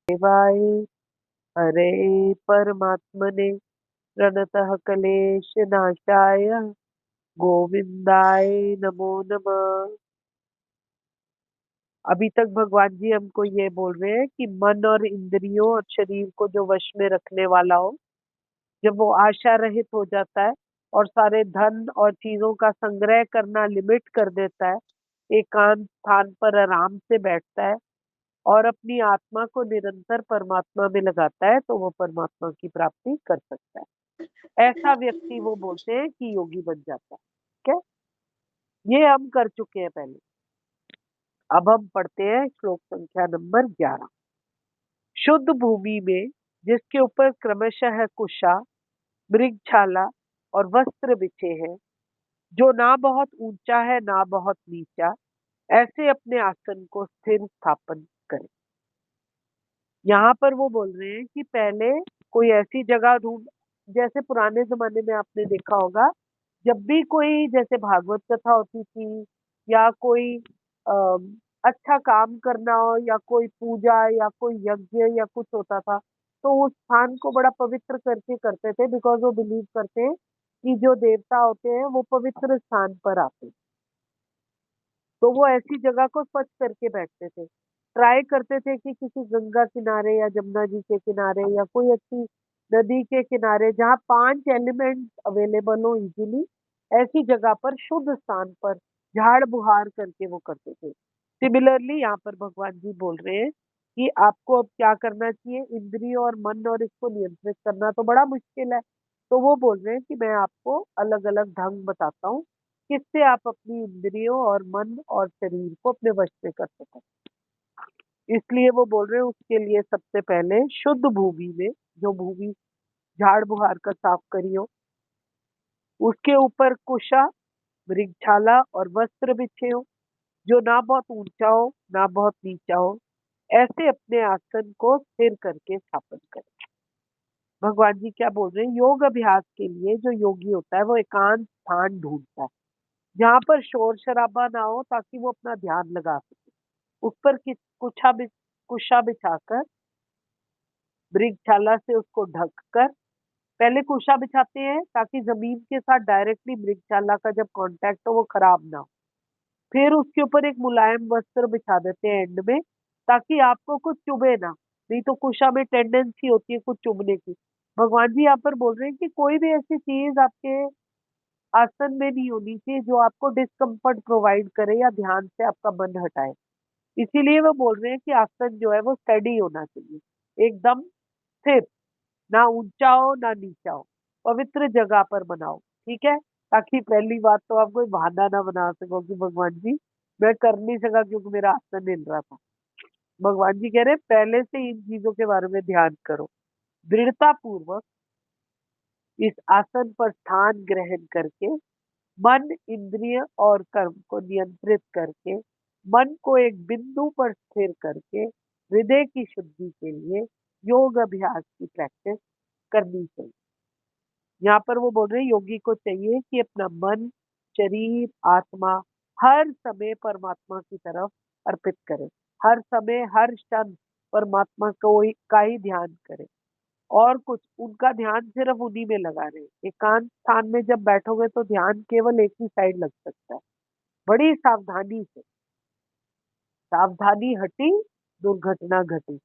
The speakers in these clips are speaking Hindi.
देवाय हरे परमात्मने प्रणतः क्लेशनाशाय गोविंदाय नमो नमः। अभी तक भगवान जी हमको ये बोल रहे हैं कि मन और इंद्रियों और शरीर को जो वश में रखने वाला हो, जब वो आशा रहित हो जाता है और सारे धन और चीजों का संग्रह करना लिमिट कर देता है, एकांत स्थान पर आराम से बैठता है और अपनी आत्मा को निरंतर परमात्मा में लगाता है, तो वो परमात्मा की प्राप्ति कर सकता है। ऐसा व्यक्ति वो बोलते हैं कि योगी बन जाता है। ठीक है, ये हम कर चुके हैं पहले। अब हम पढ़ते हैं श्लोक संख्या नंबर 11। शुद्ध भूमि में जिसके ऊपर क्रमशः कुशा, मृगछाला और वस्त्र बिछे हैं, जो ना बहुत ऊंचा है ना बहुत नीचा, ऐसे अपने आसन को स्थिर स्थापन करें। यहाँ पर वो बोल रहे हैं कि पहले कोई ऐसी जगह ढूंढ, जैसे पुराने जमाने में आपने देखा होगा, जब भी कोई जैसे भागवत कथा होती थी या कोई अ, अच्छा काम करना हो या कोई पूजा या कोई यज्ञ या कुछ होता था, तो उस स्थान को बड़ा पवित्र करके करते थे, बिकॉज वो बिलीव करते हैं कि जो देवता होते हैं वो पवित्र स्थान पर आते हैं। तो वो ऐसी जगह को स्वच्छ करके बैठते थे। ट्राई करते थे कि किसी गंगा किनारे या जमुना जी के किनारे या कोई अच्छी नदी के किनारे जहाँ 5 एलिमेंट अवेलेबल हो इजीली, ऐसी जगह पर शुद्ध स्थान पर झाड़ बुहार करके वो करते थे। सिमिलरली यहाँ पर भगवान जी बोल रहे हैं कि आपको अब क्या करना चाहिए, इंद्रिय और मन और इसको नियंत्रित करना तो बड़ा मुश्किल है। तो वो बोल रहे हैं कि मैं आपको अलग अलग ढंग बताता हूँ किससे आप अपनी इंद्रियों और मन और शरीर को अपने वश में कर सकें। इसलिए वो बोल रहे हैं उसके लिए सबसे पहले शुद्ध भूमि में, जो भूमि झाड़ बुहार कर साफ करी हो, उसके ऊपर कुशा, मृगछाला और वस्त्र बिछे हो, जो ना बहुत ऊंचा हो ना बहुत नीचा हो, ऐसे अपने आसन को स्थिर करके स्थापन करें। भगवान जी क्या बोल रहे हैं, योग अभ्यास के लिए जो योगी होता है वो एकांत स्थान ढूंढता है जहाँ पर शोर शराबा ना हो, ताकि वो अपना ध्यान लगा सके। उस पर कुशा बिछाकर, मृगशाला से उसको ढक कर, पहले कुशा बिछाते हैं ताकि जमीन के साथ डायरेक्टली मृगशाला का जब कांटेक्ट हो वो खराब ना हो। फिर उसके ऊपर एक मुलायम वस्त्र बिछा देते हैं एंड में, ताकि आपको कुछ चुभे ना। नहीं तो कुशा में टेंडेंसी होती है कुछ चुभने की। भगवान जी यहाँ पर बोल रहे हैं कि कोई भी ऐसी चीज आपके आसन में नहीं होनी चाहिए जो आपको डिस्कम्फर्ट प्रोवाइड करे या ध्यान से आपका मन हटाए। इसीलिए वो बोल रहे हैं कि आसन जो है वो स्टेडी होना चाहिए, एकदम स्थिर, ना ऊंचा हो ना नीचा हो, पवित्र जगह पर बनाओ। ठीक है, ताकि पहली बात तो आप कोई बहाना ना बना सको कि भगवान जी मैं कर नहीं सका क्योंकि मेरा आसन हिल रहा था। भगवान जी कह रहे हैं पहले से इन चीजों के बारे में ध्यान करो, दृढ़ता पूर्वक इस आसन पर स्थान ग्रहण करके, मन, इंद्रिय और कर्म को नियंत्रित करके, मन को एक बिंदु पर स्थिर करके हृदय की शुद्धि के लिए योग अभ्यास की प्रैक्टिस करनी चाहिए। यहाँ पर वो बोल रहे हैं योगी को चाहिए कि अपना मन, शरीर, आत्मा हर समय परमात्मा की तरफ अर्पित करे, हर समय हर क्षण परमात्मा को का ही ध्यान करे, और कुछ उनका ध्यान सिर्फ उन्हीं में लगा रहे। एकांत स्थान में जब बैठोगे तो ध्यान केवल एक ही साइड लग सकता है। बड़ी सावधानी से, सावधानी हटी दुर्घटना घटी।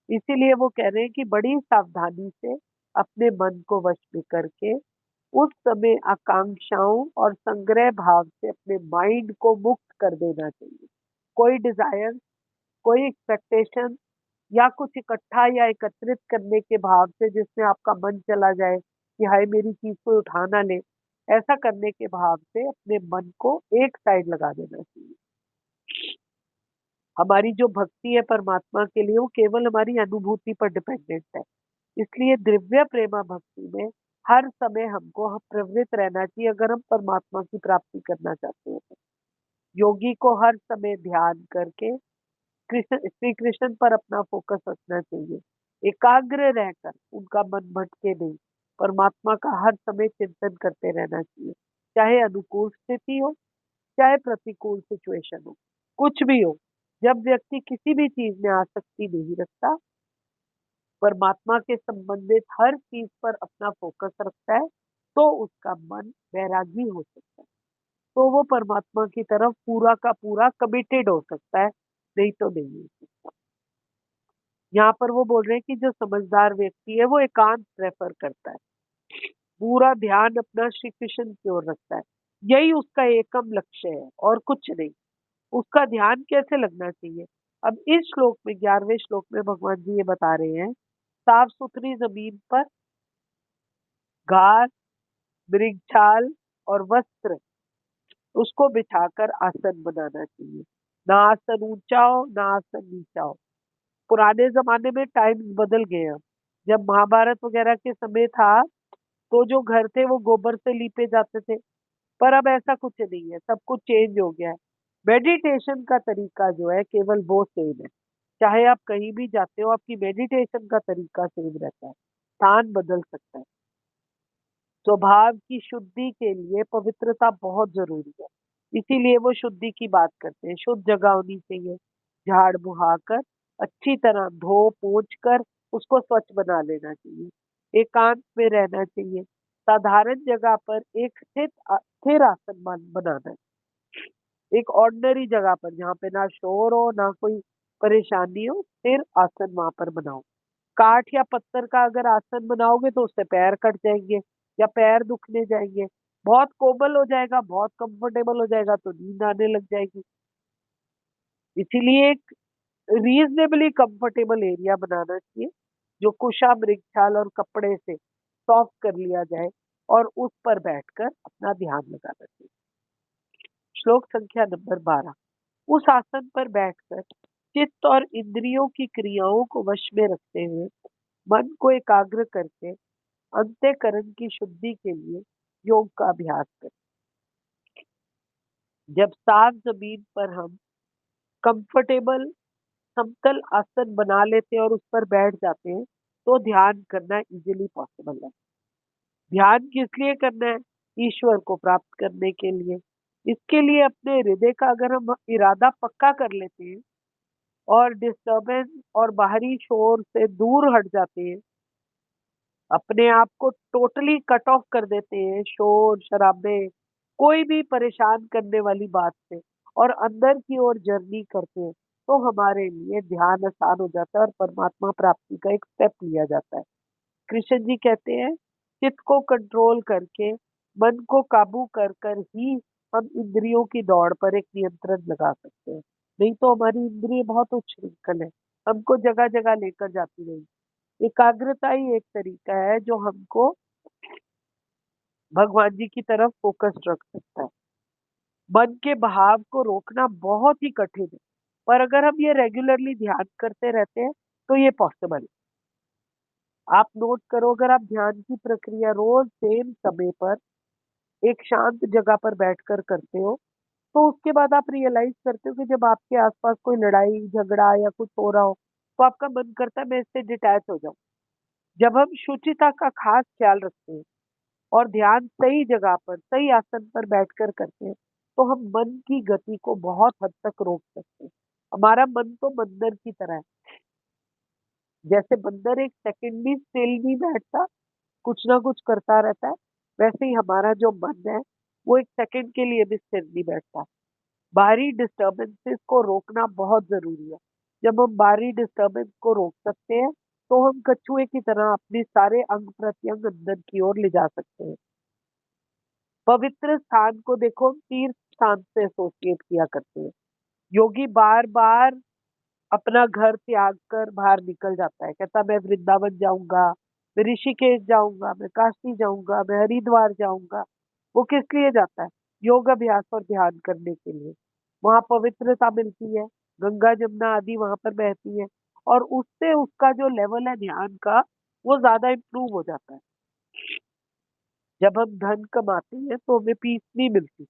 इसीलिए वो कह रहे हैं कि बड़ी सावधानी से अपने मन को वश में करके उस समय आकांक्षाओं और संग्रह भाव से अपने माइंड को मुक्त कर देना चाहिए। कोई डिजायर, कोई एक्सपेक्टेशन या कुछ इकट्ठा या एकत्रित करने के भाव से जिसमें आपका मन चला जाए कि हाय मेरी चीज को उठा ना ले, ऐसा करने के भाव से अपने मन को एक साइड लगा देना चाहिए। हमारी जो भक्ति है परमात्मा के लिए वो केवल हमारी अनुभूति पर डिपेंडेंट है। इसलिए दिव्य प्रेमा भक्ति में हर समय हमको हम प्रवृत्त रहना चाहिए, अगर हम परमात्मा की प्राप्ति करना चाहते हैं तो। योगी को हर समय ध्यान करके कृष्ण, श्री कृष्ण पर अपना फोकस रखना चाहिए। एकाग्र रहकर उनका मन भटके नहीं, परमात्मा का हर समय चिंतन करते रहना चाहिए। चाहे अनुकूल स्थिति हो, चाहे प्रतिकूल सिचुएशन हो, कुछ भी हो, जब व्यक्ति किसी भी चीज में आसक्ति नहीं रखता, परमात्मा के संबंधित हर चीज पर अपना फोकस रखता है, तो उसका मन वैरागी हो सकता है, तो वो परमात्मा की तरफ पूरा का पूरा कमिटेड हो सकता है, नहीं तो नहीं हो सकता। यहाँ पर वो बोल रहे हैं कि जो समझदार व्यक्ति है वो एकांत प्रेफर करता है, पूरा ध्यान अपना श्री कृष्ण की ओर रखता है, यही उसका एकम लक्ष्य है और कुछ नहीं। उसका ध्यान कैसे लगना चाहिए? अब इस श्लोक में 11वें श्लोक में भगवान जी ये बता रहे हैं, साफ सुथरी जमीन पर घास, मृगछाल और वस्त्र उसको बिछाकर आसन बनाना चाहिए। ना आसन ऊंचा हो, ना आसन नीचा हो। पुराने जमाने में टाइम्स बदल गए हैं। जब महाभारत वगैरह के समय था, तो जो घर थे वो गोबर से लीपे जाते थे, पर अब ऐसा कुछ नहीं है, सब कुछ चेंज हो गया है। मेडिटेशन का तरीका जो है केवल वो सेम है। चाहे आप कहीं भी जाते हो, आपकी मेडिटेशन का तरीका सेम रहता है, स्थान बदल सकता है। स्वभाव की शुद्धि के लिए पवित्रता बहुत जरूरी है, इसीलिए वो शुद्धि की बात करते हैं। शुद्ध जगह होनी चाहिए, झाड़ बुहाकर अच्छी तरह धो पोंछ कर उसको स्वच्छ बना लेना चाहिए। एकांत में रहना चाहिए। साधारण जगह पर एक स्थिर आसन बनाना है। एक ऑर्डिनरी जगह पर जहाँ पे ना शोर हो, ना कोई परेशानी हो, स्थिर आसन वहां पर बनाओ। काठ या पत्थर का अगर आसन बनाओगे तो उससे पैर कट जाएंगे या पैर दुखने जाएंगे। बहुत कोमल हो जाएगा, बहुत कंफर्टेबल हो जाएगा तो नींद आने लग जाएगी। इसीलिए एक रीजनेबली कंफर्टेबल एरिया बनाना चाहिए, जो कुशा मृगछाल और कपड़े से सॉफ्ट कर लिया जाए, और उस पर बैठकर अपना ध्यान लगाना चाहिए। श्लोक संख्या नंबर 12। उस आसन पर बैठकर चित्त और इंद्रियों की क्रियाओं को वश में रखते हुए मन को एकाग्र करके अंतःकरण की शुद्धि के लिए योग का अभ्यास करें। जब साफ जमीन पर हम कंफर्टेबल समतल आसन बना लेते हैं और उस पर बैठ जाते हैं, तो ध्यान करना इजीली पॉसिबल है। ध्यान किस लिए करना है? ईश्वर को प्राप्त करने के लिए। इसके लिए अपने हृदय का अगर हम इरादा पक्का कर लेते हैं और डिस्टरबेंस और बाहरी शोर से दूर हट जाते हैं, अपने आप को टोटली कट ऑफ कर देते हैं शोर शराबे, कोई भी परेशान करने वाली बात से, और अंदर की ओर जर्नी करते हैं, तो हमारे लिए ध्यान आसान हो जाता है और परमात्मा प्राप्ति का एक स्टेप लिया जाता है। कृष्ण जी कहते हैं, चित्त को कंट्रोल करके मन को काबू कर कर ही हम इंद्रियों की दौड़ पर एक नियंत्रण लगा सकते हैं। नहीं तो हमारी इंद्रिय बहुत उच्छृंखल है, हमको जगह जगह लेकर जाती रहेगी। एकाग्रता ही एक तरीका है जो हमको भगवान जी की तरफ फोकस्ड रख सकता है। मन के बहाव को रोकना बहुत ही कठिन है, पर अगर हम ये रेगुलरली ध्यान करते रहते हैं तो ये पॉसिबल है। आप नोट करो, अगर आप ध्यान की प्रक्रिया रोज सेम समय पर एक शांत जगह पर बैठकर करते हो, तो उसके बाद आप रियलाइज करते हो कि जब आपके आसपास कोई लड़ाई झगड़ा या कुछ हो रहा हो, तो आपका मन करता है मैं इससे डिटैच हो जाऊं। जब हम शुचिता का खास ख्याल रखते हैं और ध्यान सही जगह पर सही आसन पर बैठकर करते हैं, तो हम मन की गति को बहुत हद तक रोक सकते हैं। हमारा मन तो बंदर की तरह है। जैसे बंदर एक सेकंड भी स्टिल नहीं बैठता, कुछ ना कुछ करता रहता है, वैसे ही हमारा जो मन है वो एक सेकंड के लिए भी स्थिर नहीं बैठता। बाहरी डिस्टरबेंसेस को रोकना बहुत जरूरी है। जब हम बाहरी डिस्टरबेंस को रोक सकते हैं, तो हम कछुए की तरह अपने सारे अंग प्रत्यंग अंदर की ओर ले जा सकते हैं। पवित्र स्थान को देखो, हम तीर्थ स्थान से एसोसिएट किया करते हैं। योगी बार बार अपना घर त्याग कर बाहर निकल जाता है, कहता मैं वृंदावन जाऊंगा, मैं ऋषिकेश जाऊंगा, मैं काशी जाऊंगा, मैं हरिद्वार जाऊंगा। वो किस लिए जाता है? योग अभ्यास और ध्यान करने के लिए। वहां पवित्रता मिलती है, गंगा जमुना आदि वहां पर बहती है, और उससे उसका जो लेवल है ध्यान का, वो ज्यादा इम्प्रूव हो जाता है। जब हम धन कमाते हैं तो हमें पीस नहीं मिलती,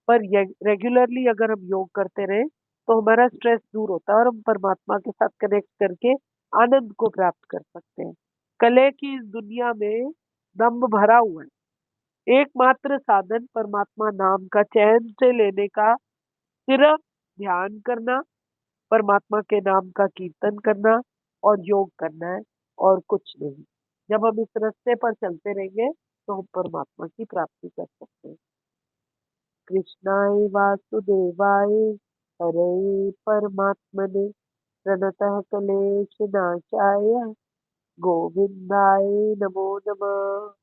पर रेगुलरली अगर हम योग करते रहे तो हमारा स्ट्रेस दूर होता है और हम परमात्मा के साथ कनेक्ट करके आनंद को प्राप्त कर सकते हैं। कले की इस दुनिया में दम्भ भरा हुआ है। एकमात्र साधन परमात्मा नाम का चैन से लेने का सिर्फ ध्यान करना, परमात्मा के नाम का कीर्तन करना और योग करना है। और कुछ नहीं। जब हम इस रास्ते पर चलते रहेंगे तो हम परमात्मा की प्राप्ति कर सकते हैं। कृष्णाय वासुदेवाय हरे परमात्मने प्रणतः क्लेशनाशाय गोविंदाय नमो नमः।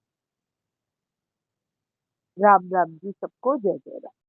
राम राम जी, सबको जय जय राम।